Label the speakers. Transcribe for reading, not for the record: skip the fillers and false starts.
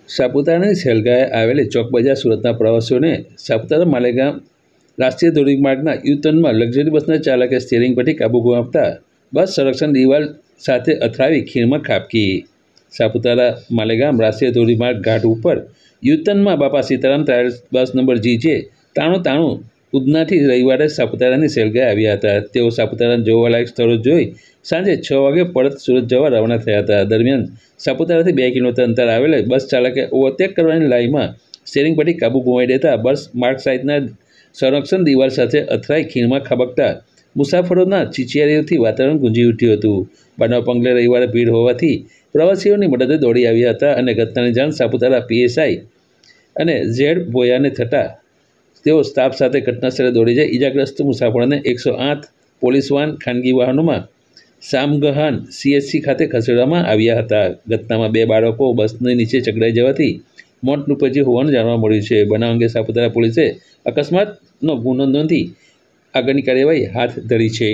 Speaker 1: સાપુતારાની સેલગાએ આવેલી ચોક બજાર સુરતના પ્રવાસીઓને સાપુતારા માલેગામ રાષ્ટ્રીય ધોરીમાર્ગના યુ-ટર્નમાં લક્ઝરી બસના ચાલકે સ્ટીયરિંગ પરથી કાબુ ગુમાવતા બસ સંરક્ષણ દિવાલ સાથે અથડાવી ખીણમાં ખાબકી। સાપુતારા માલેગામ રાષ્ટ્રીય ધોરીમાર્ગ ઘાટ ઉપર યુ-ટર્નમાં બાપા સીતારામ ટ્રાવેલ્સ બસ નંબર GJ 9393 ઉધનાથી રવિવારે સાપુતારાની સેલગાએ આવ્યા હતા। તેઓ સાપુતારાના જોવાલાયક સ્થળો જોઈ સાંજે 6 વાગે પરત સુરત જવા રવાના થયા હતા। દરમિયાન સાપુતારાથી 2 કિલોમીટર અંતર આવેલ બસ ચાલકે ઓવરટેક કરવાની લાઈનમાં સ્ટીયરિંગ પરથી કાબુ ગુમાવી દેતા બસ માર્ગ સાઈડના સંરક્ષણ દિવાલ સાથે અથડાઈ ખીણમાં ખાબકતા મુસાફરોના ચીચિયારીઓથી વાતાવરણ ગુંજી ઉઠ્યું હતું। બનાવ પગલે રવિવારે ભીડ હોવાથી પ્રવાસીઓની મદદે દોડી આવ્યા હતા અને ઘટનાની જાણ સાપુતારા PSI અને Z ભોયાને થતાં તેઓ સ્ટાફ સાથે ઘટનાસ્થળે દોડી જઈ ઇજાગ્રસ્ત મુસાફરોને 108 પોલીસ વાન ખાનગી વાહનોમાં સામગહાન CHC ખાતે ખસેડવામાં આવ્યા હતા। ઘટનામાં 2 બાળકો બસની નીચે ચકડાઈ જવાથી મોત નીપજ્યું હોવાનું જાણવા મળ્યું છે। બનાવ અંગે સાપુતારા પોલીસે અકસ્માતનો ગુનો નોંધી આગળની કાર્યવાહી હાથ ધરી છે।